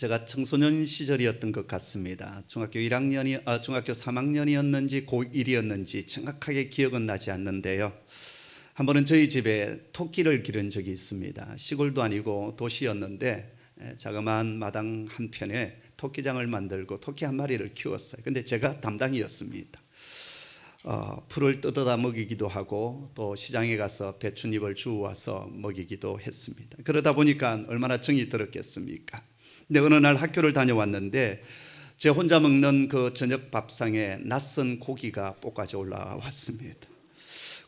제가 청소년 시절이었던 것 같습니다. 중학교 3학년이었는지 고1이었는지 정확하게 기억은 나지 않는데요. 한 번은 저희 집에 토끼를 기른 적이 있습니다. 시골도 아니고 도시였는데 자그마한 마당 한편에 토끼장을 만들고 토끼 한 마리를 키웠어요. 근데 제가 담당이었습니다. 풀을 뜯어다 먹이기도 하고 또 시장에 가서 배춧잎을 주워와서 먹이기도 했습니다. 그러다 보니까 얼마나 정이 들었겠습니까? 근데 어느 날 학교를 다녀왔는데 제 혼자 먹는 그 저녁 밥상에 낯선 고기가 볶아져 올라왔습니다.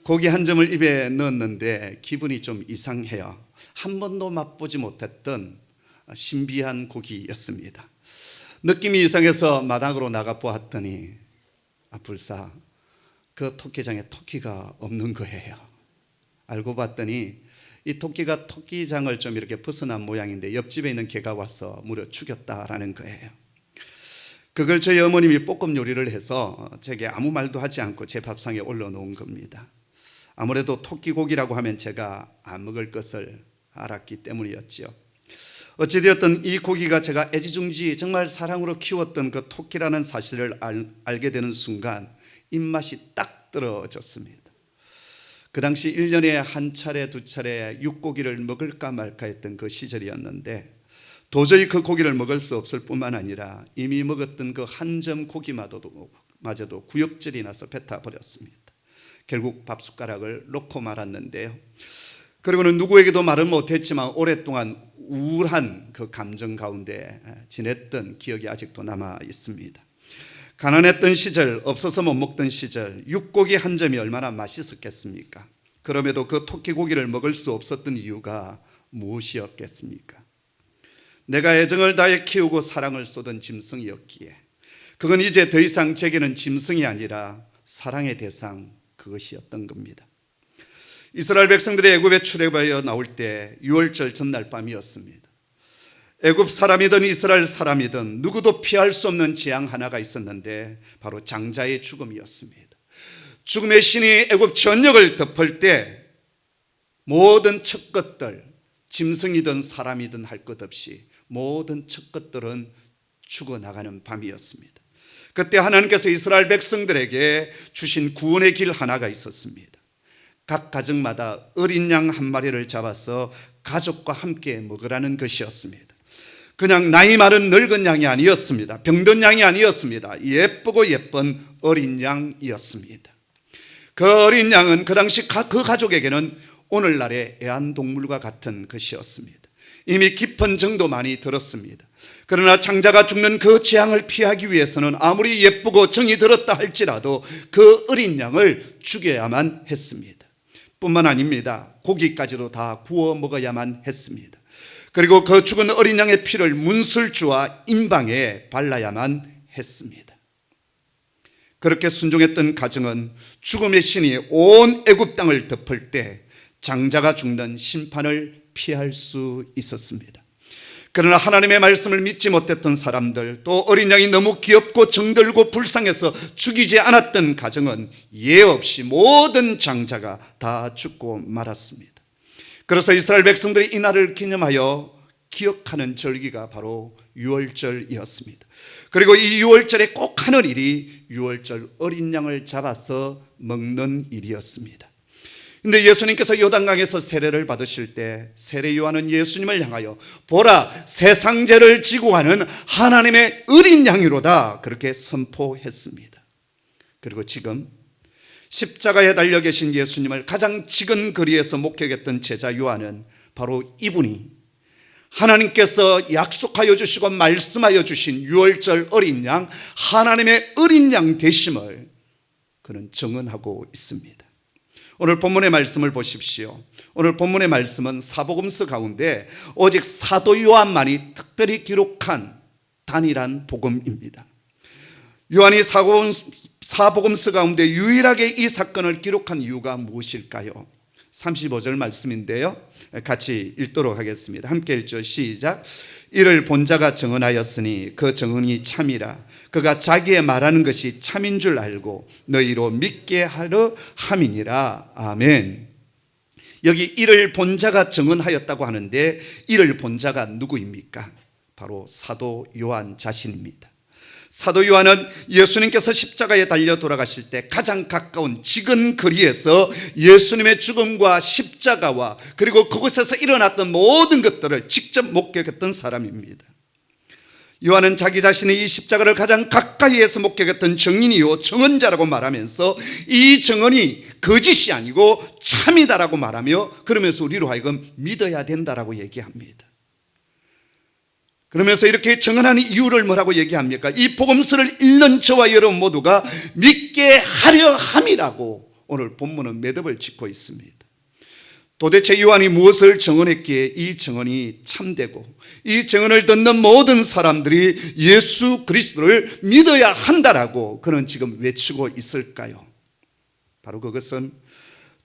고기 한 점을 입에 넣었는데 기분이 좀 이상해요. 한 번도 맛보지 못했던 신비한 고기였습니다. 느낌이 이상해서 마당으로 나가 보았더니 불사 그 토끼장에 토끼가 없는 거예요. 알고 봤더니 이 토끼가 토끼장을 좀 이렇게 벗어난 모양인데 옆집에 있는 개가 와서 무려 죽였다라는 거예요. 그걸 저희 어머님이 볶음 요리를 해서 제게 아무 말도 하지 않고 제 밥상에 올려놓은 겁니다. 아무래도 토끼고기라고 하면 제가 안 먹을 것을 알았기 때문이었죠. 어찌되었든 이 고기가 제가 애지중지 정말 사랑으로 키웠던 그 토끼라는 사실을 알게 되는 순간 입맛이 딱 떨어졌습니다. 그 당시 1년에 한 차례 두 차례 육고기를 먹을까 말까 했던 그 시절이었는데 도저히 그 고기를 먹을 수 없을 뿐만 아니라 이미 먹었던 그 한 점 고기마저도 구역질이 나서 뱉어 버렸습니다. 결국 밥숟가락을 놓고 말았는데요. 그리고는 누구에게도 말은 못했지만 오랫동안 우울한 그 감정 가운데 지냈던 기억이 아직도 남아 있습니다. 가난했던 시절, 없어서 못 먹던 시절, 육고기 한 점이 얼마나 맛있었겠습니까? 그럼에도 그 토끼고기를 먹을 수 없었던 이유가 무엇이었겠습니까? 내가 애정을 다해 키우고 사랑을 쏟은 짐승이었기에 그건 이제 더 이상 제게는 짐승이 아니라 사랑의 대상, 그것이었던 겁니다. 이스라엘 백성들이 애굽에 출애굽하여 나올 때 6월절 전날 밤이었습니다. 애굽 사람이든 이스라엘 사람이든 누구도 피할 수 없는 재앙 하나가 있었는데 바로 장자의 죽음이었습니다. 죽음의 신이 애굽 전역을 덮을 때 모든 첫 것들, 짐승이든 사람이든 할 것 없이 모든 첫 것들은 죽어나가는 밤이었습니다. 그때 하나님께서 이스라엘 백성들에게 주신 구원의 길 하나가 있었습니다. 각 가정마다 어린 양 한 마리를 잡아서 가족과 함께 먹으라는 것이었습니다. 그냥 나이 많은 늙은 양이 아니었습니다. 병든 양이 아니었습니다. 예쁘고 예쁜 어린 양이었습니다. 그 어린 양은 그 당시 그 가족에게는 오늘날의 애완동물과 같은 것이었습니다. 이미 깊은 정도 많이 들었습니다. 그러나 장자가 죽는 그 재앙을 피하기 위해서는 아무리 예쁘고 정이 들었다 할지라도 그 어린 양을 죽여야만 했습니다. 뿐만 아닙니다. 고기까지도 다 구워 먹어야만 했습니다. 그리고 그 죽은 어린 양의 피를 문술주와 임방에 발라야만 했습니다. 그렇게 순종했던 가정은 죽음의 신이 온 애굽 땅을 덮을 때 장자가 죽는 심판을 피할 수 있었습니다. 그러나 하나님의 말씀을 믿지 못했던 사람들, 또 어린 양이 너무 귀엽고 정들고 불쌍해서 죽이지 않았던 가정은 예외 없이 모든 장자가 다 죽고 말았습니다. 그래서 이스라엘 백성들이 이 날을 기념하여 기억하는 절기가 바로 유월절이었습니다. 그리고 이 유월절에 꼭 하는 일이 유월절 어린 양을 잡아서 먹는 일이었습니다. 근데 예수님께서 요단강에서 세례를 받으실 때 세례 요한은 예수님을 향하여 보라, 세상 죄를 지고 가는 하나님의 어린 양이로다, 그렇게 선포했습니다. 그리고 지금 십자가에 달려 계신 예수님을 가장 지근 거리에서 목격했던 제자 요한은 바로 이분이 하나님께서 약속하여 주시고 말씀하여 주신 유월절 어린 양, 하나님의 어린 양 되심을 그는 증언하고 있습니다. 오늘 본문의 말씀을 보십시오. 오늘 본문의 말씀은 사복음서 가운데 오직 사도 요한만이 특별히 기록한 단일한 복음입니다. 요한이 사복음서 가운데 유일하게 이 사건을 기록한 이유가 무엇일까요? 35절 말씀인데요, 같이 읽도록 하겠습니다. 함께 읽죠. 시작. 이를 본 자가 증언하였으니 그 증언이 참이라. 그가 자기의 말하는 것이 참인 줄 알고 너희로 믿게 하려 함이니라. 아멘. 여기 이를 본 자가 증언하였다고 하는데 이를 본 자가 누구입니까? 바로 사도 요한 자신입니다. 사도 요한은 예수님께서 십자가에 달려 돌아가실 때 가장 가까운 지근 거리에서 예수님의 죽음과 십자가와 그리고 그곳에서 일어났던 모든 것들을 직접 목격했던 사람입니다. 요한은 자기 자신이 이 십자가를 가장 가까이에서 목격했던 증인이요 증언자라고 말하면서 이 증언이 거짓이 아니고 참이다라고 말하며 그러면서 우리로 하여금 믿어야 된다라고 얘기합니다. 그러면서 이렇게 증언하는 이유를 뭐라고 얘기합니까? 이 복음서를 읽는 저와 여러분 모두가 믿게 하려 함이라고 오늘 본문은 매듭을 짓고 있습니다. 도대체 요한이 무엇을 증언했기에 이 증언이 참되고 이 증언을 듣는 모든 사람들이 예수 그리스도를 믿어야 한다라고 그는 지금 외치고 있을까요? 바로 그것은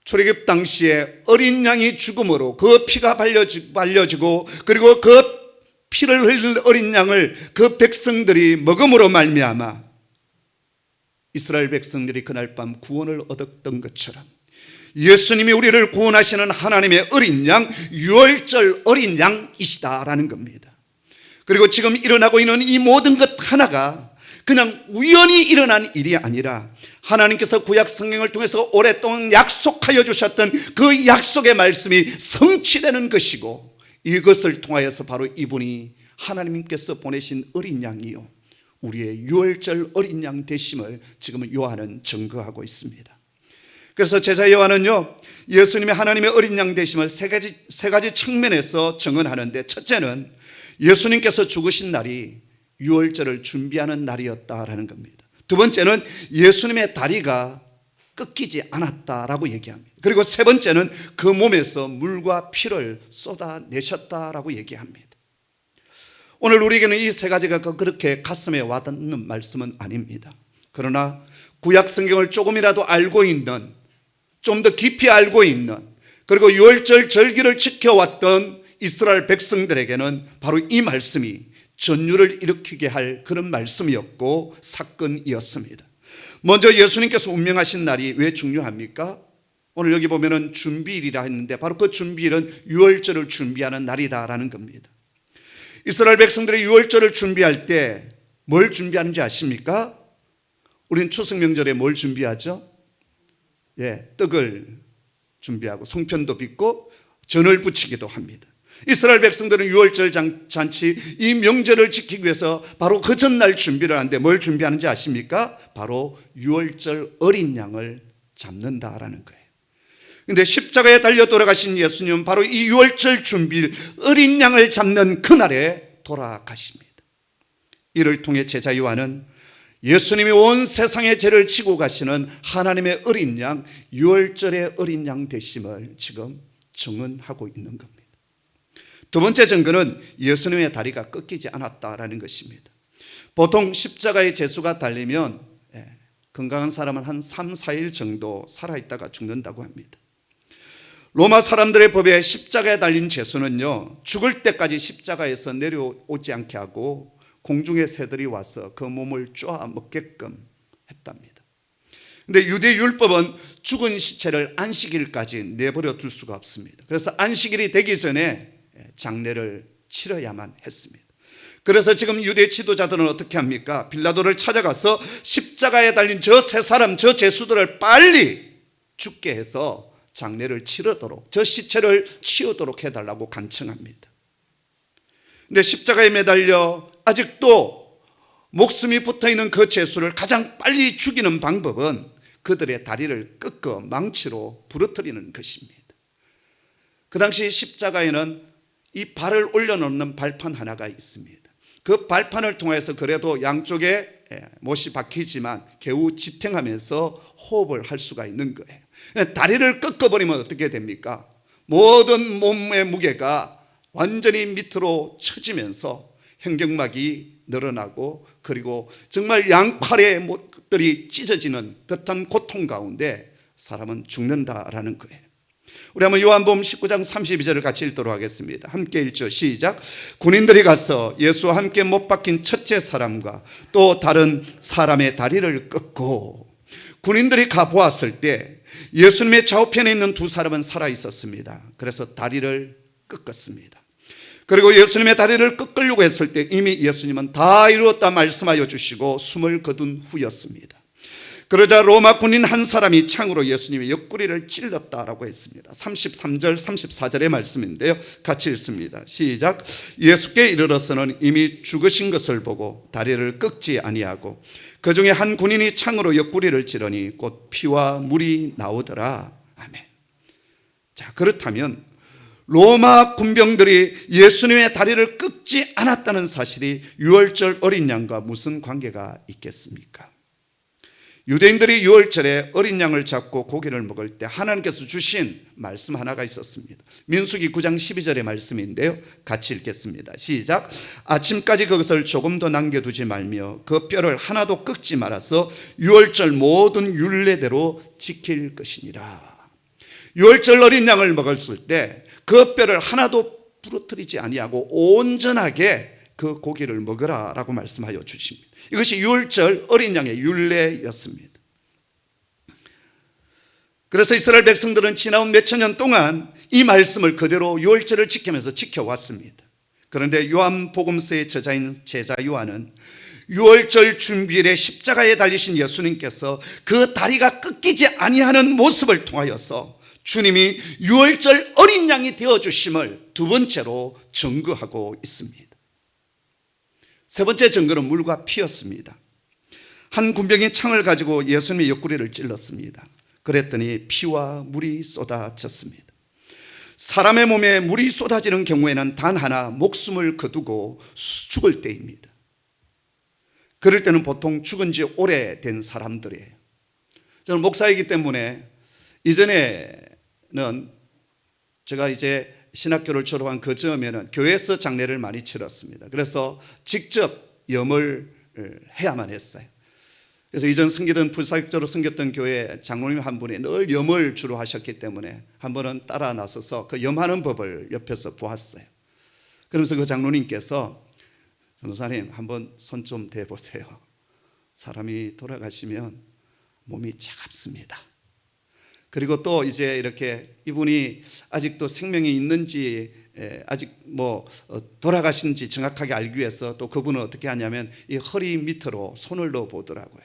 출애굽 당시에 어린 양이 죽음으로 그 피가 발려지고 그리고 그 피를 흘린 어린 양을 그 백성들이 먹음으로 말미암아 이스라엘 백성들이 그날 밤 구원을 얻었던 것처럼 예수님이 우리를 구원하시는 하나님의 어린 양, 유월절 어린 양이시다라는 겁니다. 그리고 지금 일어나고 있는 이 모든 것 하나가 그냥 우연히 일어난 일이 아니라 하나님께서 구약 성경을 통해서 오랫동안 약속하여 주셨던 그 약속의 말씀이 성취되는 것이고 이것을 통하여서 바로 이분이 하나님께서 보내신 어린 양이요 우리의 유월절 어린 양 되심을 지금 요한은 증거하고 있습니다. 그래서 제자 요한은요 예수님의 하나님의 어린 양 되심을 세 가지 측면에서 증언하는데, 첫째는 예수님께서 죽으신 날이 유월절을 준비하는 날이었다라는 겁니다. 두 번째는 예수님의 다리가 꺾이지 않았다라고 얘기합니다. 그리고 세 번째는 그 몸에서 물과 피를 쏟아내셨다라고 얘기합니다. 오늘 우리에게는 이 세 가지가 그렇게 가슴에 와닿는 말씀은 아닙니다. 그러나 구약 성경을 조금이라도 알고 있는, 좀 더 깊이 알고 있는, 그리고 유월절 절기를 지켜왔던 이스라엘 백성들에게는 바로 이 말씀이 전율을 일으키게 할 그런 말씀이었고 사건이었습니다. 먼저 예수님께서 운명하신 날이 왜 중요합니까? 오늘 여기 보면은 준비일이라 했는데 바로 그 준비일은 유월절을 준비하는 날이다라는 겁니다. 이스라엘 백성들이 유월절을 준비할 때 뭘 준비하는지 아십니까? 우리는 추석 명절에 뭘 준비하죠? 떡을 준비하고 송편도 빚고 전을 부치기도 합니다. 이스라엘 백성들은 유월절 잔치 이 명절을 지키기 위해서 바로 그 전날 준비를 하는데 뭘 준비하는지 아십니까? 바로 유월절 어린 양을 잡는다라는 거예요. 그런데 십자가에 달려 돌아가신 예수님은 바로 이 유월절 준비일 어린 양을 잡는 그날에 돌아가십니다. 이를 통해 제자 요한은 예수님이 온 세상의 죄를 지고 가시는 하나님의 어린 양, 유월절의 어린 양 되심을 지금 증언하고 있는 겁니다. 두 번째 증거는 예수님의 다리가 꺾이지 않았다라는 것입니다. 보통 십자가의 제수가 달리면 건강한 사람은 한 3, 4일 정도 살아있다가 죽는다고 합니다. 로마 사람들의 법에 십자가에 달린 제수는요 죽을 때까지 십자가에서 내려오지 않게 하고 공중의 새들이 와서 그 몸을 쪼아 먹게끔 했답니다. 근데 유대 율법은 죽은 시체를 안식일까지 내버려 둘 수가 없습니다. 그래서 안식일이 되기 전에 장례를 치러야만 했습니다. 그래서 지금 유대 지도자들은 어떻게 합니까? 빌라도를 찾아가서 십자가에 달린 저 세 사람, 저 제수들을 빨리 죽게 해서 장례를 치르도록, 저 시체를 치우도록 해달라고 간청합니다. 근데 십자가에 매달려 아직도 목숨이 붙어있는 그 제수를 가장 빨리 죽이는 방법은 그들의 다리를 꺾어 망치로 부러뜨리는 것입니다. 그 당시 십자가에는 이 발을 올려놓는 발판 하나가 있습니다. 그 발판을 통해서 그래도 양쪽에 못이 박히지만 겨우 지탱하면서 호흡을 할 수가 있는 거예요. 다리를 꺾어버리면 어떻게 됩니까? 모든 몸의 무게가 완전히 밑으로 처지면서 횡격막이 늘어나고 그리고 정말 양팔의 못들이 찢어지는 듯한 고통 가운데 사람은 죽는다라는 거예요. 우리 한번 요한복음 19장 32절을 같이 읽도록 하겠습니다. 함께 읽죠. 시작. 군인들이 가서 예수와 함께 못 박힌 첫째 사람과 또 다른 사람의 다리를 꺾고, 군인들이 가보았을 때 예수님의 좌우편에 있는 두 사람은 살아 있었습니다. 그래서 다리를 꺾었습니다. 그리고 예수님의 다리를 꺾으려고 했을 때 이미 예수님은 다 이루었다 말씀하여 주시고 숨을 거둔 후였습니다. 그러자 로마 군인 한 사람이 창으로 예수님의 옆구리를 찔렀다라고 했습니다. 33절 34절의 말씀인데요, 같이 읽습니다. 시작. 예수께 이르러서는 이미 죽으신 것을 보고 다리를 꺾지 아니하고 그 중에 한 군인이 창으로 옆구리를 찌르니 곧 피와 물이 나오더라. 아멘. 자, 그렇다면 로마 군병들이 예수님의 다리를 꺾지 않았다는 사실이 유월절 어린 양과 무슨 관계가 있겠습니까? 유대인들이 유월절에 어린 양을 잡고 고기를 먹을 때 하나님께서 주신 말씀 하나가 있었습니다. 민수기 9장 12절의 말씀인데요, 같이 읽겠습니다. 시작. 아침까지 그것을 조금 더 남겨두지 말며 그 뼈를 하나도 꺾지 말아서 유월절 모든 율례대로 지킬 것이니라. 유월절 어린 양을 먹었을 때 그 뼈를 하나도 부러뜨리지 아니하고 온전하게 그 고기를 먹으라라고 말씀하여 주십니다. 이것이 유월절 어린 양의 율례였습니다. 그래서 이스라엘 백성들은 지나온 몇천 년 동안 이 말씀을 그대로 유월절을 지키면서 지켜왔습니다. 그런데 요한복음서의 저자인 제자 요한은 유월절 준비일에 십자가에 달리신 예수님께서 그 다리가 꺾이지 아니하는 모습을 통하여서 주님이 유월절 어린 양이 되어주심을 두 번째로 증거하고 있습니다. 세 번째 증거는 물과 피였습니다. 한 군병이 창을 가지고 예수님의 옆구리를 찔렀습니다. 그랬더니 피와 물이 쏟아졌습니다. 사람의 몸에 물이 쏟아지는 경우에는 단 하나, 목숨을 거두고 죽을 때입니다. 그럴 때는 보통 죽은 지 오래된 사람들이에요. 저는 목사이기 때문에 이전에는 제가 이제 신학교를 졸업한 그 즈음에는 교회에서 장례를 많이 치렀습니다. 그래서 직접 염을 해야만 했어요. 그래서 이전 섬기던 불사역자로 섬겼던 교회 장로님 한 분이 늘 염을 주로 하셨기 때문에 한 번은 따라 나서서 그 염하는 법을 옆에서 보았어요. 그러면서 그 장로님께서 전도사님 한번 손 좀 대보세요. 사람이 돌아가시면 몸이 차갑습니다. 그리고 또 이제 이렇게 이분이 아직도 생명이 있는지 아직 돌아가신지 정확하게 알기 위해서 또 그분은 어떻게 하냐면 이 허리 밑으로 손을 넣어 보더라고요.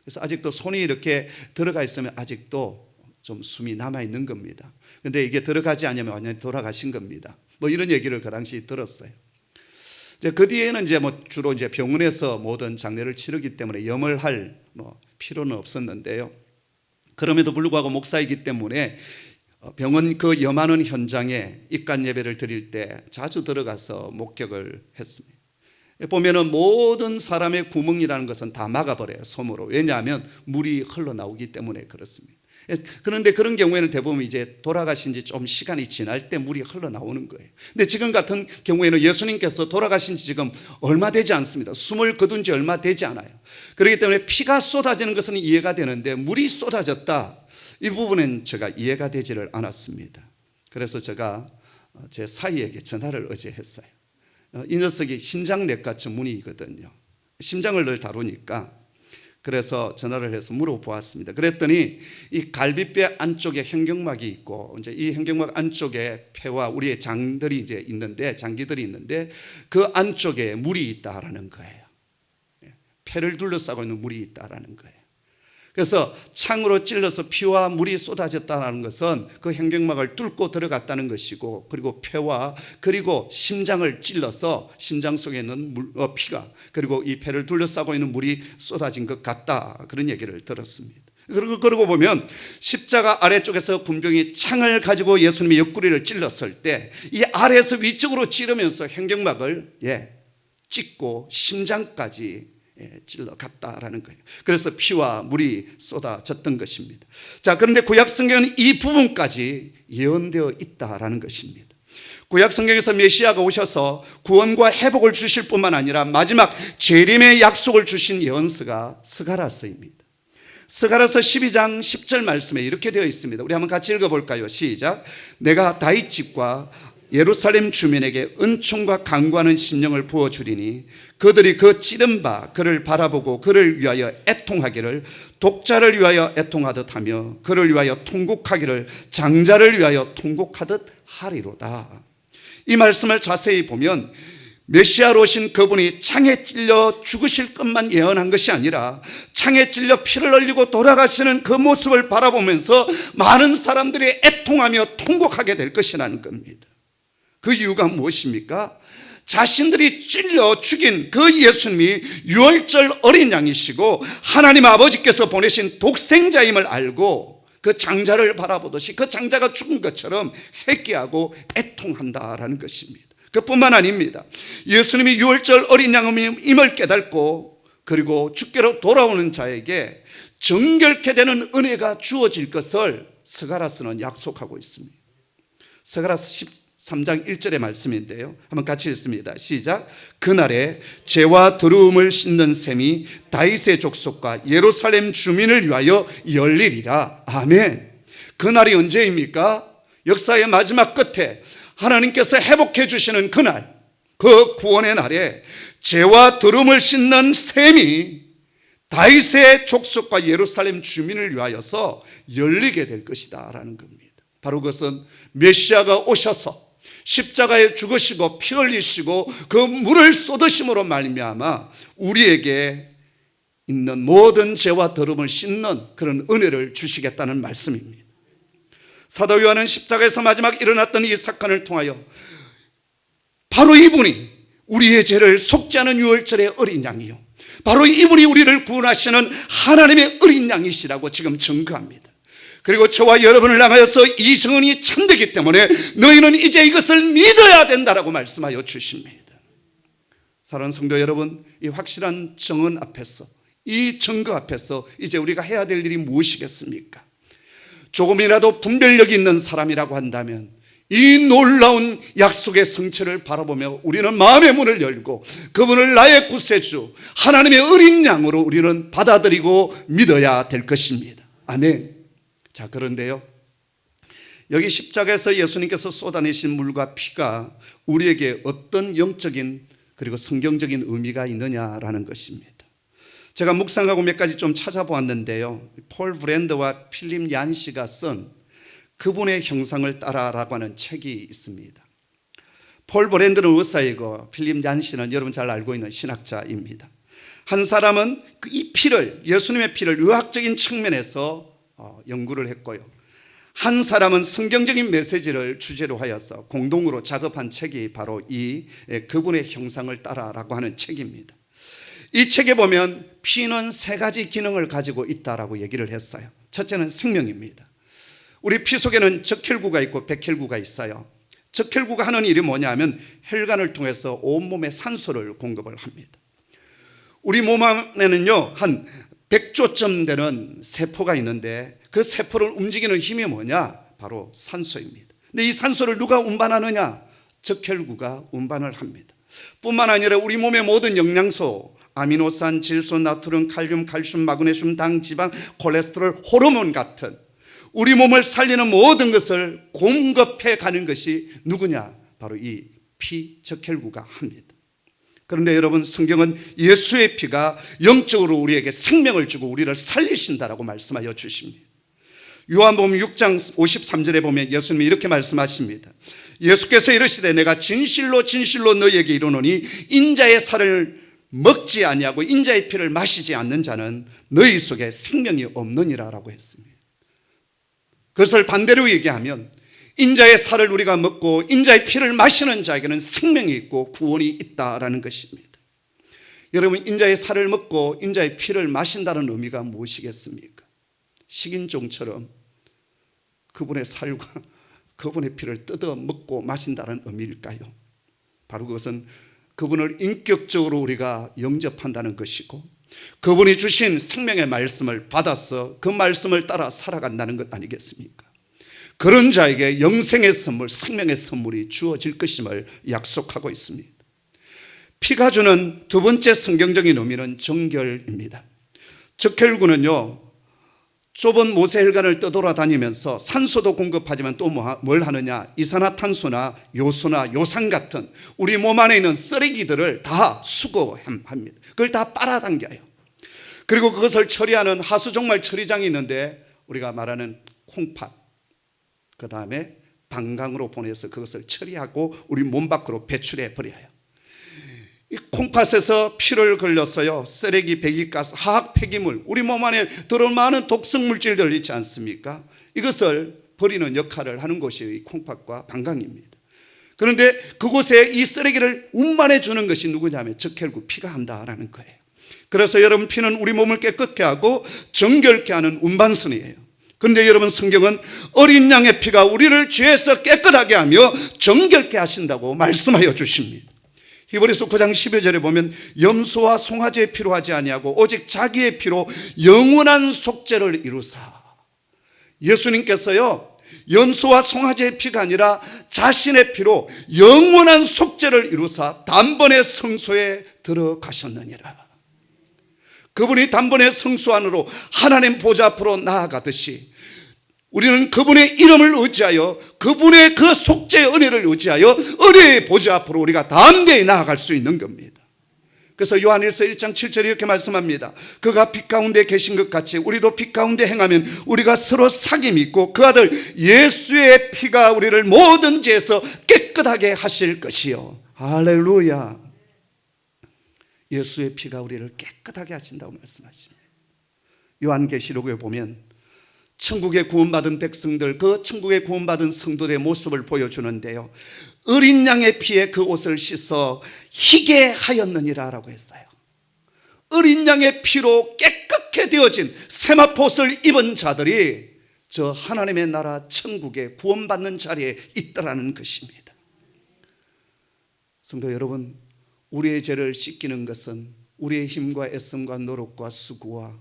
그래서 아직도 손이 이렇게 들어가 있으면 아직도 좀 숨이 남아 있는 겁니다. 근데 이게 들어가지 않으면 완전히 돌아가신 겁니다. 이런 얘기를 그 당시 들었어요. 이제 그 뒤에는 이제 주로 이제 병원에서 모든 장례를 치르기 때문에 염을 할 필요는 없었는데요. 그럼에도 불구하고 목사이기 때문에 병원 그 염하는 현장에 입간 예배를 드릴 때 자주 들어가서 목격을 했습니다. 보면은 모든 사람의 구멍이라는 것은 다 막아버려요, 솜으로. 왜냐하면 물이 흘러나오기 때문에 그렇습니다. 그런데 그런 경우에는 대부분 이제 돌아가신 지 좀 시간이 지날 때 물이 흘러나오는 거예요. 근데 지금 같은 경우에는 예수님께서 돌아가신 지 지금 얼마 되지 않습니다. 숨을 거둔 지 얼마 되지 않아요. 그렇기 때문에 피가 쏟아지는 것은 이해가 되는데 물이 쏟아졌다, 이 부분은 제가 이해가 되지를 않았습니다. 그래서 제가 제 사위에게 전화를 어제 했어요. 이 녀석이 심장내과 전문의거든요. 심장을 늘 다루니까. 그래서 전화를 해서 물어보았습니다. 그랬더니 이 갈비뼈 안쪽에 현경막이 있고 이제 이 현경막 안쪽에 폐와 우리의 장들이 이제 있는데, 장기들이 있는데 그 안쪽에 물이 있다라는 거예요. 폐를 둘러싸고 있는 물이 있다라는 거예요. 그래서 창으로 찔러서 피와 물이 쏟아졌다는 것은 그 현경막을 뚫고 들어갔다는 것이고, 그리고 폐와 그리고 심장을 찔러서 심장 속에 있는 피가 그리고 이 폐를 둘러싸고 있는 물이 쏟아진 것 같다, 그런 얘기를 들었습니다. 그러고 보면 십자가 아래쪽에서 군병이 창을 가지고 예수님의 옆구리를 찔렀을 때 이 아래에서 위쪽으로 찌르면서 현경막을 찢고 심장까지 찔러 갔다라는 거예요. 그래서 피와 물이 쏟아졌던 것입니다. 자, 그런데 구약 성경은 이 부분까지 예언되어 있다라는 것입니다. 구약 성경에서 메시아가 오셔서 구원과 회복을 주실 뿐만 아니라 마지막 재림의 약속을 주신 예언서가 스가랴서입니다. 스가랴서 12장 10절 말씀에 이렇게 되어 있습니다. 우리 한번 같이 읽어볼까요? 시작. 내가 다윗 집과 예루살렘 주민에게 은총과 강구하는 심령을 부어주리니 그들이 그 찌른 바 그를 바라보고 그를 위하여 애통하기를 독자를 위하여 애통하듯 하며 그를 위하여 통곡하기를 장자를 위하여 통곡하듯 하리로다. 이 말씀을 자세히 보면 메시아로 오신 그분이 창에 찔려 죽으실 것만 예언한 것이 아니라 창에 찔려 피를 흘리고 돌아가시는 그 모습을 바라보면서 많은 사람들이 애통하며 통곡하게 될 것이라는 겁니다. 그 이유가 무엇입니까? 자신들이 찔려 죽인 그 예수님이 유월절 어린 양이시고 하나님 아버지께서 보내신 독생자임을 알고 그 장자를 바라보듯이 그 장자가 죽은 것처럼 회개하고 애통한다라는 것입니다. 그뿐만 아닙니다. 예수님이 유월절 어린 양임을 깨닫고 그리고 주께로 돌아오는 자에게 정결케 되는 은혜가 주어질 것을 스가랴서는 약속하고 있습니다. 스가랴서 13장 1절의 말씀인데요, 한번 같이 읽습니다. 시작. 그날에 죄와 더러움을 씻는 셈이 다윗의 족속과 예루살렘 주민을 위하여 열리리라. 아멘. 그날이 언제입니까? 역사의 마지막 끝에 하나님께서 회복해 주시는 그날, 그 구원의 날에 죄와 더러움을 씻는 셈이 다윗의 족속과 예루살렘 주민을 위하여서 열리게 될 것이다 라는 겁니다. 바로 그것은 메시아가 오셔서 십자가에 죽으시고 피 흘리시고 그 물을 쏟으심으로 말미암아 우리에게 있는 모든 죄와 더러움을 씻는 그런 은혜를 주시겠다는 말씀입니다. 사도 요한은 십자가에서 마지막 일어났던 이 사건을 통하여 바로 이분이 우리의 죄를 속죄하는 유월절의 어린 양이요, 바로 이분이 우리를 구원하시는 하나님의 어린 양이시라고 지금 증거합니다. 그리고 저와 여러분을 향하여서 이 증언이 참되기 때문에 너희는 이제 이것을 믿어야 된다라고 말씀하여 주십니다. 사랑하는 성도 여러분, 이 확실한 증언 앞에서, 이 증거 앞에서 이제 우리가 해야 될 일이 무엇이겠습니까? 조금이라도 분별력이 있는 사람이라고 한다면 이 놀라운 약속의 성취를 바라보며 우리는 마음의 문을 열고 그분을 나의 구세주 하나님의 어린 양으로 우리는 받아들이고 믿어야 될 것입니다. 아멘. 자, 그런데요, 여기 십자가에서 예수님께서 쏟아내신 물과 피가 우리에게 어떤 영적인 그리고 성경적인 의미가 있느냐라는 것입니다. 제가 묵상하고 몇 가지 좀 찾아보았는데요, 폴 브랜드와 필립 얀시가 쓴 그분의 형상을 따라라고 하는 책이 있습니다. 폴 브랜드는 의사이고 필립 얀시는 여러분 잘 알고 있는 신학자입니다. 한 사람은 이 피를, 예수님의 피를 의학적인 측면에서 연구를 했고요, 한 사람은 성경적인 메시지를 주제로 하여서 공동으로 작업한 책이 바로 이 그분의 형상을 따라라고 하는 책입니다. 이 책에 보면 피는 세 가지 기능을 가지고 있다라고 얘기를 했어요. 첫째는 생명입니다. 우리 피 속에는 적혈구가 있고 백혈구가 있어요. 적혈구가 하는 일이 뭐냐면 혈관을 통해서 온몸에 산소를 공급을 합니다. 우리 몸 안에는요 한 100조쯤 되는 세포가 있는데 그 세포를 움직이는 힘이 뭐냐? 바로 산소입니다. 근데 이 산소를 누가 운반하느냐? 적혈구가 운반을 합니다. 뿐만 아니라 우리 몸의 모든 영양소, 아미노산, 질소, 나트륨, 칼륨, 칼슘, 마그네슘, 당, 지방, 콜레스테롤, 호르몬 같은 우리 몸을 살리는 모든 것을 공급해 가는 것이 누구냐? 바로 이 피, 적혈구가 합니다. 그런데 여러분, 성경은 예수의 피가 영적으로 우리에게 생명을 주고 우리를 살리신다라고 말씀하여 주십니다. 요한복음 6장 53절에 보면 예수님이 이렇게 말씀하십니다. 예수께서 이르시되 내가 진실로 진실로 너희에게 이르노니 인자의 살을 먹지 아니하고 인자의 피를 마시지 않는 자는 너희 속에 생명이 없느니라라고 했습니다. 그것을 반대로 얘기하면 인자의 살을 우리가 먹고 인자의 피를 마시는 자에게는 생명이 있고 구원이 있다라는 것입니다. 여러분, 인자의 살을 먹고 인자의 피를 마신다는 의미가 무엇이겠습니까? 식인종처럼 그분의 살과 그분의 피를 뜯어 먹고 마신다는 의미일까요? 바로 그것은 그분을 인격적으로 우리가 영접한다는 것이고 그분이 주신 생명의 말씀을 받아서 그 말씀을 따라 살아간다는 것 아니겠습니까? 그런 자에게 영생의 선물, 생명의 선물이 주어질 것임을 약속하고 있습니다. 피가 주는 두 번째 성경적인 의미는 정결입니다. 적혈구는요 좁은 모세혈관을 떠돌아다니면서 산소도 공급하지만 또 뭘 하느냐? 이산화탄소나 요소나 요산 같은 우리 몸 안에 있는 쓰레기들을 다 수거합니다. 그걸 다 빨아당겨요. 그리고 그것을 처리하는 하수종말 처리장이 있는데 우리가 말하는 콩팥, 그 다음에 방광으로 보내서 그것을 처리하고 우리 몸 밖으로 배출해 버려요. 이 콩팥에서 피를 걸렸어요. 쓰레기, 배기가스, 화학 폐기물, 우리 몸 안에 들어온 많은 독성 물질들 있지 않습니까? 이것을 버리는 역할을 하는 곳이 이 콩팥과 방광입니다. 그런데 그곳에 이 쓰레기를 운반해 주는 것이 누구냐면 적혈구, 피가 한다라는 거예요. 그래서 여러분, 피는 우리 몸을 깨끗게 하고 정결케 하는 운반선이에요. 그런데 여러분, 성경은 어린 양의 피가 우리를 죄에서 깨끗하게 하며 정결케 하신다고 말씀하여 주십니다. 히브리서 9장 12절에 보면 염소와 송아지의 피로 하지 아니하고 오직 자기의 피로 영원한 속죄를 이루사. 예수님께서요, 염소와 송아지의 피가 아니라 자신의 피로 영원한 속죄를 이루사 단번에 성소에 들어가셨느니라. 그분이 단번에 성소 안으로 하나님 보좌 앞으로 나아가듯이 우리는 그분의 이름을 의지하여, 그분의 그 속죄의 은혜를 의지하여 은혜의 보좌 앞으로 우리가 담대히 나아갈 수 있는 겁니다. 그래서 요한일서 1장 7절에 이렇게 말씀합니다. 그가 빛 가운데 계신 것 같이 우리도 빛 가운데 행하면 우리가 서로 사귐이 있고 그 아들 예수의 피가 우리를 모든 죄에서 깨끗하게 하실 것이요. 할렐루야. 예수의 피가 우리를 깨끗하게 하신다고 말씀하십니다. 요한계시록에 보면 천국에 구원받은 백성들, 그 천국에 구원받은 성도들의 모습을 보여주는데요, 어린 양의 피에 그 옷을 씻어 희게 하였느니라 라고 했어요. 어린 양의 피로 깨끗게 되어진 세마포옷을 입은 자들이 저 하나님의 나라 천국에 구원받는 자리에 있더라는 것입니다. 성도 여러분, 우리의 죄를 씻기는 것은 우리의 힘과 애씀과 노력과 수고와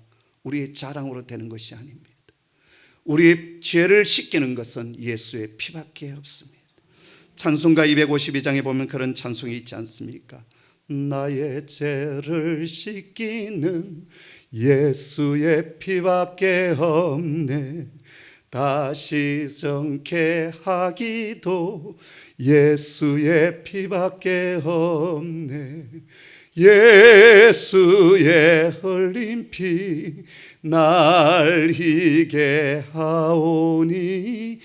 우리의 자랑으로 되는 것이 아닙니다. 우리의 죄를 씻기는 것은 예수의 피밖에 없습니다. 찬송가 252장에 보면 그런 찬송이 있지 않습니까? 나의 죄를 씻기는 예수의 피밖에 없네. 다시 정케 하기도 예수의 피밖에 없네. 예수의 흘린 피 날 희게 하오니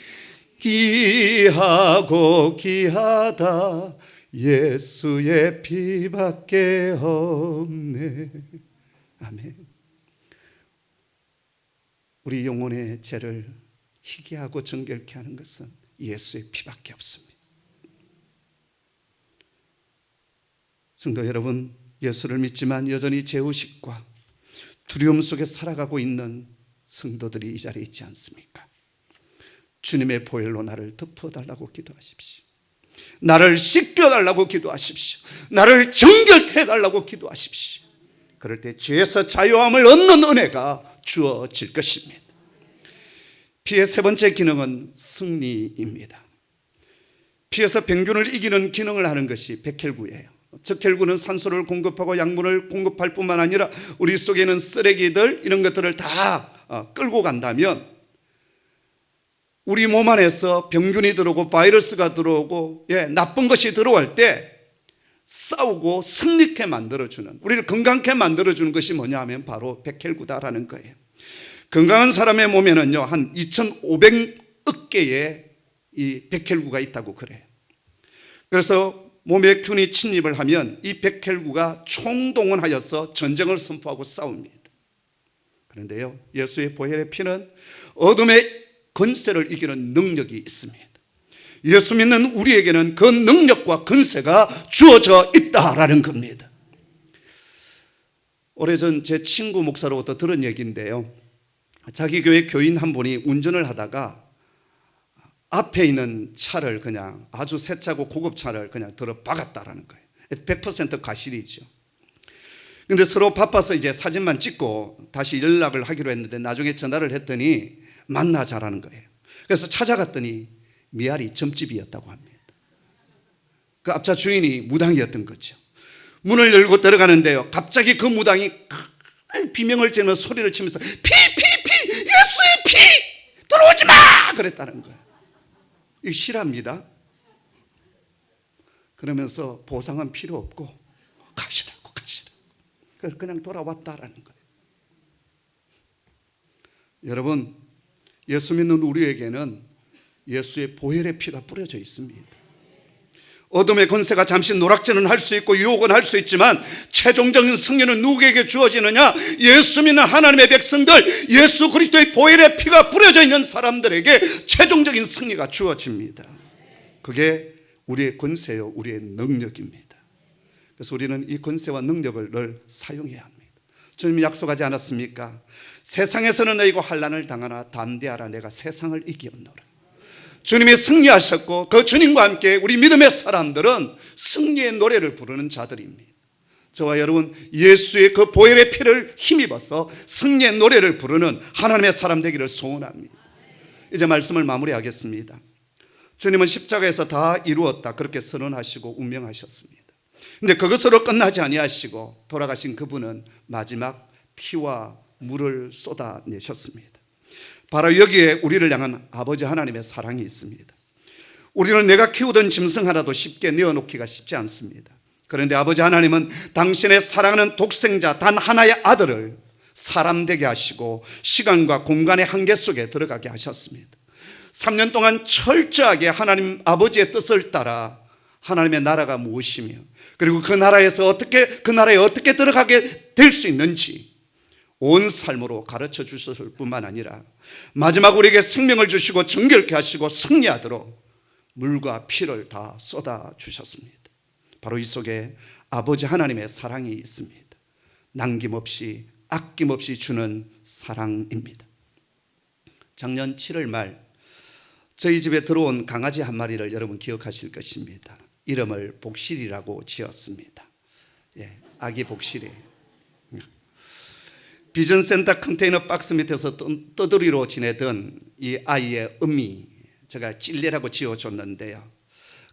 귀하고 귀하다 예수의 피밖에 없네. 아멘. 우리 영혼의 죄를 희게 하고 정결케 하는 것은 예수의 피밖에 없습니다. 성도 여러분, 예수를 믿지만 여전히 죄의식과 두려움 속에 살아가고 있는 성도들이 이 자리에 있지 않습니까? 주님의 보혈로 나를 덮어달라고 기도하십시오. 나를 씻겨달라고 기도하십시오. 나를 정결케 해달라고 기도하십시오. 그럴 때 죄에서 자유함을 얻는 은혜가 주어질 것입니다. 피의 세 번째 기능은 승리입니다. 피에서 병균을 이기는 기능을 하는 것이 백혈구예요. 적혈구는 산소를 공급하고 양분을 공급할 뿐만 아니라 우리 속에 있는 쓰레기들, 이런 것들을 다 끌고 간다면 우리 몸 안에서 병균이 들어오고 바이러스가 들어오고 나쁜 것이 들어올 때 싸우고 승리케 만들어주는, 우리를 건강케 만들어주는 것이 뭐냐 하면 바로 백혈구다라는 거예요. 건강한 사람의 몸에는요 한 2,500억 개의 이 백혈구가 있다고 그래요. 그래서 몸에 균이 침입을 하면 이 백혈구가 총동원하여서 전쟁을 선포하고 싸웁니다. 그런데요, 예수의 보혈의 피는 어둠의 권세를 이기는 능력이 있습니다. 예수 믿는 우리에게는 그 능력과 권세가 주어져 있다라는 겁니다. 오래전 제 친구 목사로부터 들은 얘기인데요, 자기 교회 교인 한 분이 운전을 하다가 앞에 있는 차를 그냥 아주 새 차고 고급 차를 그냥 들어 박았다라는 거예요. 100% 과실이죠. 근데 서로 바빠서 이제 사진만 찍고 다시 연락을 하기로 했는데 나중에 전화를 했더니 만나자라는 거예요. 그래서 찾아갔더니 미아리 점집이었다고 합니다. 그 앞차 주인이 무당이었던 거죠. 문을 열고 들어가는데요, 갑자기 그 무당이 비명을 지르며 소리를 치면서 피 예수의 피 들어오지 마 그랬다는 거예요. 이거 실합니다. 그러면서 보상은 필요 없고 가시라고. 그래서 그냥 돌아왔다라는 거예요. 여러분, 예수 믿는 우리에게는 예수의 보혈의 피가 뿌려져 있습니다. 어둠의 권세가 잠시 노락질은 할 수 있고 유혹은 할 수 있지만 최종적인 승리는 누구에게 주어지느냐? 예수 믿는 하나님의 백성들, 예수 그리스도의 보혈의 피가 뿌려져 있는 사람들에게 최종적인 승리가 주어집니다. 그게 우리의 권세요, 우리의 능력입니다. 그래서 우리는 이 권세와 능력을 늘 사용해야 합니다. 주님이 약속하지 않았습니까? 세상에서는 너희가 환난을 당하나 담대하라, 내가 세상을 이기었노라. 주님이 승리하셨고 그 주님과 함께 우리 믿음의 사람들은 승리의 노래를 부르는 자들입니다. 저와 여러분, 예수의 그 보혈의 피를 힘입어서 승리의 노래를 부르는 하나님의 사람 되기를 소원합니다. 이제 말씀을 마무리하겠습니다. 주님은 십자가에서 다 이루었다 그렇게 선언하시고 운명하셨습니다. 그런데 그것으로 끝나지 아니하시고 돌아가신 그분은 마지막 피와 물을 쏟아내셨습니다. 바로 여기에 우리를 향한 아버지 하나님의 사랑이 있습니다. 우리는 내가 키우던 짐승 하나도 쉽게 내어놓기가 쉽지 않습니다. 그런데 아버지 하나님은 당신의 사랑하는 독생자 단 하나의 아들을 사람 되게 하시고 시간과 공간의 한계 속에 들어가게 하셨습니다. 3년 동안 철저하게 하나님 아버지의 뜻을 따라 하나님의 나라가 무엇이며 그리고 그 나라에 어떻게 들어가게 될 수 있는지 온 삶으로 가르쳐 주셨을 뿐만 아니라 마지막 우리에게 생명을 주시고 정결케 하시고 승리하도록 물과 피를 다 쏟아 주셨습니다. 바로 이 속에 아버지 하나님의 사랑이 있습니다. 남김없이 아낌없이 주는 사랑입니다. 작년 7월 말 저희 집에 들어온 강아지 한 마리를 여러분 기억하실 것입니다. 이름을 복실이라고 지었습니다. 아기 복실이. 비전센터 컨테이너 박스 밑에서 떠돌이로 지내던 이 아이의 은미, 제가 찔레라고 지어줬는데요.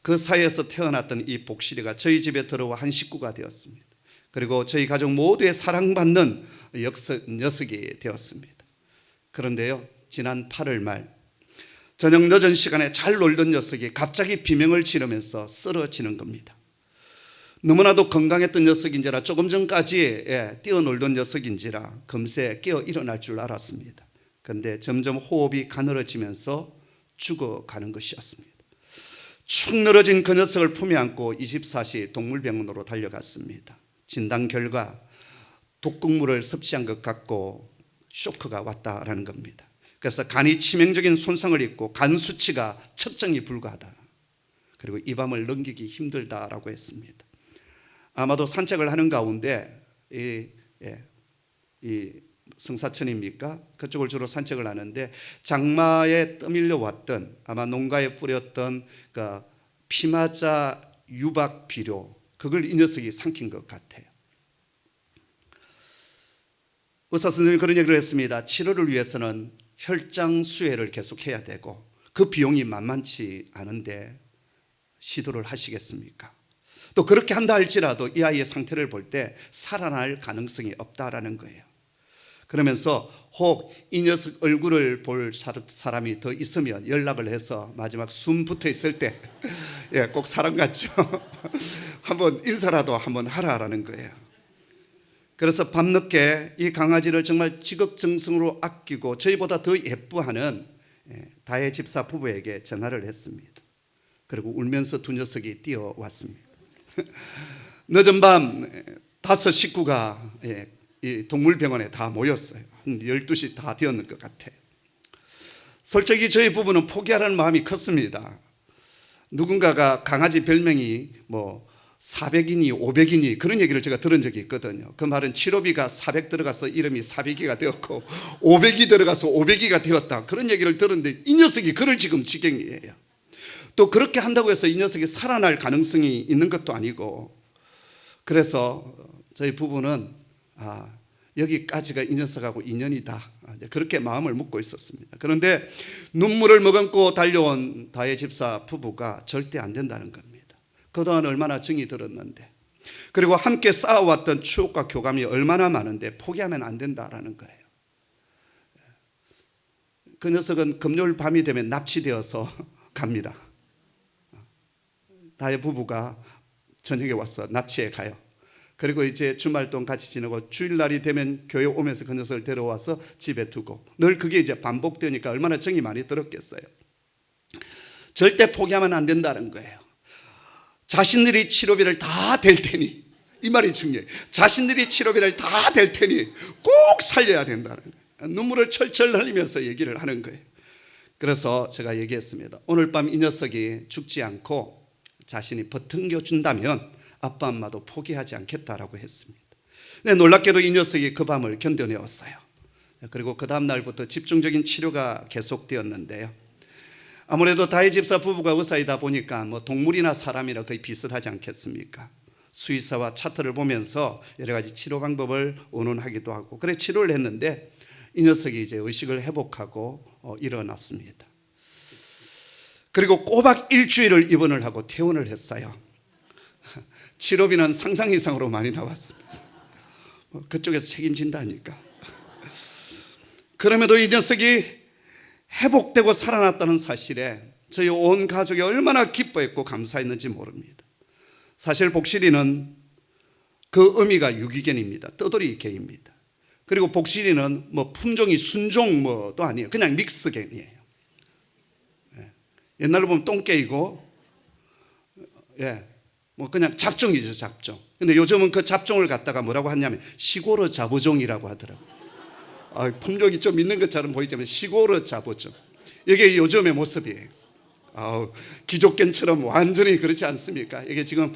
그 사이에서 태어났던 이 복실이가 저희 집에 들어와 한 식구가 되었습니다. 그리고 저희 가족 모두의 사랑받는 녀석이 되었습니다. 그런데요, 지난 8월 말 저녁 늦은 시간에 잘 놀던 녀석이 갑자기 비명을 지르면서 쓰러지는 겁니다. 너무나도 건강했던 녀석인지라 조금 전까지 뛰어놀던 녀석인지라 금세 깨어 일어날 줄 알았습니다. 그런데 점점 호흡이 가늘어지면서 죽어가는 것이었습니다. 축 늘어진 그 녀석을 품에 안고 24시 동물병원으로 달려갔습니다. 진단 결과 독극물을 섭취한 것 같고 쇼크가 왔다라는 겁니다. 그래서 간이 치명적인 손상을 입고 간 수치가 측정이 불가하다. 그리고 이 밤을 넘기기 힘들다라고 했습니다. 아마도 산책을 하는 가운데 이 성사천입니까? 그쪽을 주로 산책을 하는데 장마에 떠밀려 왔던 아마 농가에 뿌렸던 그 피마자 유박 비료, 그걸 이 녀석이 삼킨 것 같아요. 의사 선생님이 그런 얘기를 했습니다. 치료를 위해서는 혈장 수혈을 계속해야 되고 그 비용이 만만치 않은데 시도를 하시겠습니까? 또 그렇게 한다 할지라도 이 아이의 상태를 볼 때 살아날 가능성이 없다라는 거예요. 그러면서 혹 이 녀석 얼굴을 볼 사람이 더 있으면 연락을 해서 마지막 숨 붙어 있을 때 꼭 사람 같죠? 한번 인사라도 한번 하라라는 거예요. 그래서 밤늦게 이 강아지를 정말 지극정성으로 아끼고 저희보다 더 예뻐하는 다혜 집사 부부에게 전화를 했습니다. 그리고 울면서 두 녀석이 뛰어왔습니다. 늦은 밤 5 식구가 이 동물병원에 다 모였어요. 한 12시 다 되었는 것 같아요. 솔직히 저희 부부는 포기하라는 마음이 컸습니다. 누군가가 강아지 별명이 뭐 400이니 500이니 그런 얘기를 제가 들은 적이 있거든요. 그 말은 치료비가 400 들어가서 이름이 400이가 되었고 500이 들어가서 500이가 되었다, 그런 얘기를 들었는데 이 녀석이 그럴 지금 지경이에요. 또 그렇게 한다고 해서 이 녀석이 살아날 가능성이 있는 것도 아니고, 그래서 저희 부부는 여기까지가 이 녀석하고 인연이다, 그렇게 마음을 먹고 있었습니다. 그런데 눈물을 머금고 달려온 다혜 집사 부부가 절대 안 된다는 겁니다. 그동안 얼마나 정이 들었는데, 그리고 함께 쌓아왔던 추억과 교감이 얼마나 많은데 포기하면 안 된다라는 거예요. 그 녀석은 금요일 밤이 되면 납치되어서 갑니다. 다혜 부부가 저녁에 와서 납치해 가요. 그리고 이제 주말 동안 같이 지내고 주일날이 되면 교회 오면서 그 녀석을 데려와서 집에 두고, 늘 그게 이제 반복되니까 얼마나 정이 많이 들었겠어요. 절대 포기하면 안 된다는 거예요. 자신들이 치료비를 다 댈 테니, 이 말이 중요해요. 자신들이 치료비를 다 댈 테니 꼭 살려야 된다는 거예요. 눈물을 철철 흘리면서 얘기를 하는 거예요. 그래서 제가 얘기했습니다. 오늘 밤 이 녀석이 죽지 않고 자신이 버팅겨 준다면 아빠 엄마도 포기하지 않겠다라고 했습니다. 네, 놀랍게도 이 녀석이 그 밤을 견뎌내었어요. 그리고 그 다음 날부터 집중적인 치료가 계속되었는데요. 아무래도 다혜 집사 부부가 의사이다 보니까 뭐 동물이나 사람이나 거의 비슷하지 않겠습니까? 수의사와 차트를 보면서 여러 가지 치료 방법을 의논하기도 하고, 그래 치료를 했는데 이 녀석이 이제 의식을 회복하고 일어났습니다. 그리고 꼬박 일주일을 입원을 하고 퇴원을 했어요. 치료비는 상상 이상으로 많이 나왔습니다. 그쪽에서 책임진다니까. 그럼에도 이 녀석이 회복되고 살아났다는 사실에 저희 온 가족이 얼마나 기뻐했고 감사했는지 모릅니다. 사실 복실이는 그 의미가 유기견입니다. 떠돌이 개입니다. 그리고 복실이는 뭐 품종이 순종 뭐도 아니에요. 그냥 믹스견이에요. 옛날로 보면 똥개이고, 뭐 그냥 잡종이죠, 잡종. 근데 요즘은 그 잡종을 갖다가 뭐라고 하냐면 시골어 자보종이라고 하더라고요. 품종이 좀 있는 것처럼 보이지만 시골어 자보종. 이게 요즘의 모습이에요. 기족견처럼 완전히 그렇지 않습니까? 이게 지금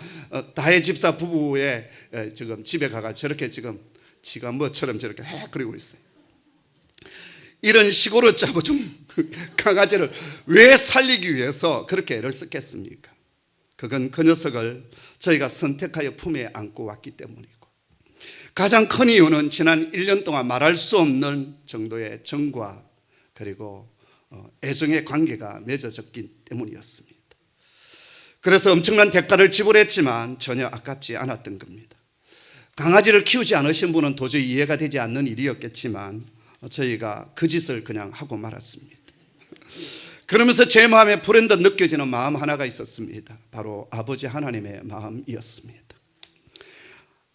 다혜 집사 부부의 지금 집에 가가 저렇게 지금 지가 뭐처럼 저렇게 그리고 있어요. 이런 시골어 자보종 강아지를 왜 살리기 위해서 그렇게 애를 썼겠습니까? 그건 그 녀석을 저희가 선택하여 품에 안고 왔기 때문이고, 가장 큰 이유는 지난 1년 동안 말할 수 없는 정도의 정과 그리고 애정의 관계가 맺어졌기 때문이었습니다. 그래서 엄청난 대가를 지불했지만 전혀 아깝지 않았던 겁니다. 강아지를 키우지 않으신 분은 도저히 이해가 되지 않는 일이었겠지만 저희가 그 짓을 그냥 하고 말았습니다. 그러면서 제 마음에 불현듯 느껴지는 마음 하나가 있었습니다. 바로 아버지 하나님의 마음이었습니다.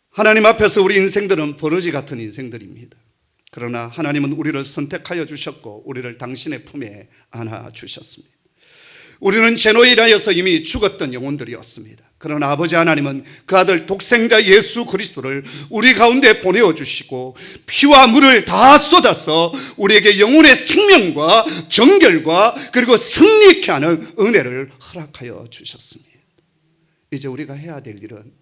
하나님 앞에서 우리 인생들은 버러지 같은 인생들입니다. 그러나 하나님은 우리를 선택하여 주셨고 우리를 당신의 품에 안아 주셨습니다. 우리는 죄노인하여서 이미 죽었던 영혼들이었습니다. 그러나 아버지 하나님은 그 아들 독생자 예수 그리스도를 우리 가운데 보내어주시고 피와 물을 다 쏟아서 우리에게 영혼의 생명과 정결과 그리고 승리케 하는 은혜를 허락하여 주셨습니다. 이제 우리가 해야 될 일은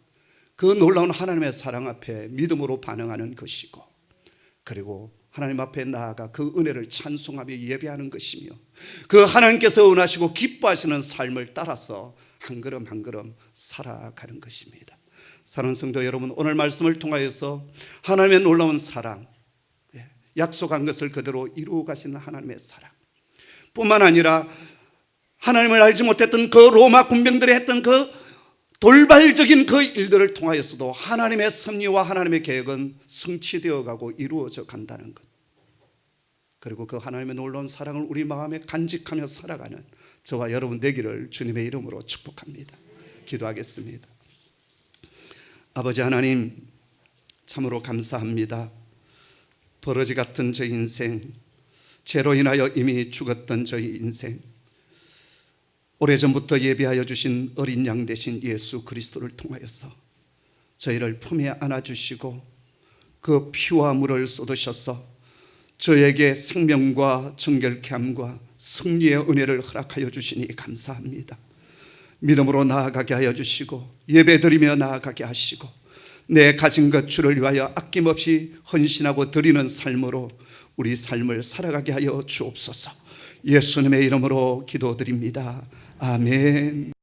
그 놀라운 하나님의 사랑 앞에 믿음으로 반응하는 것이고, 그리고 하나님 앞에 나아가 그 은혜를 찬송하며 예배하는 것이며, 그 하나님께서 은하시고 기뻐하시는 삶을 따라서 한 걸음 한 걸음 살아가는 것입니다. 사랑하는 성도 여러분, 오늘 말씀을 통하여서 하나님의 놀라운 사랑, 약속한 것을 그대로 이루어 가시는 하나님의 사랑 뿐만 아니라 하나님을 알지 못했던 그 로마 군병들이 했던 그 돌발적인 그 일들을 통하여서도 하나님의 섭리와 하나님의 계획은 성취되어 가고 이루어져 간다는 것, 그리고 그 하나님의 놀라운 사랑을 우리 마음에 간직하며 살아가는 저와 여러분 되기를 주님의 이름으로 축복합니다. 기도하겠습니다. 아버지 하나님, 참으로 감사합니다. 버러지 같은 저희 인생, 죄로 인하여 이미 죽었던 저희 인생, 오래전부터 예비하여 주신 어린 양 되신 예수 그리스도를 통하여서 저희를 품에 안아주시고 그 피와 물을 쏟으셔서 저에게 생명과 정결케 함과 승리의 은혜를 허락하여 주시니 감사합니다. 믿음으로 나아가게 하여 주시고 예배드리며 나아가게 하시고 내 가진 것 주를 위하여 아낌없이 헌신하고 드리는 삶으로 우리 삶을 살아가게 하여 주옵소서. 예수님의 이름으로 기도드립니다. 아멘.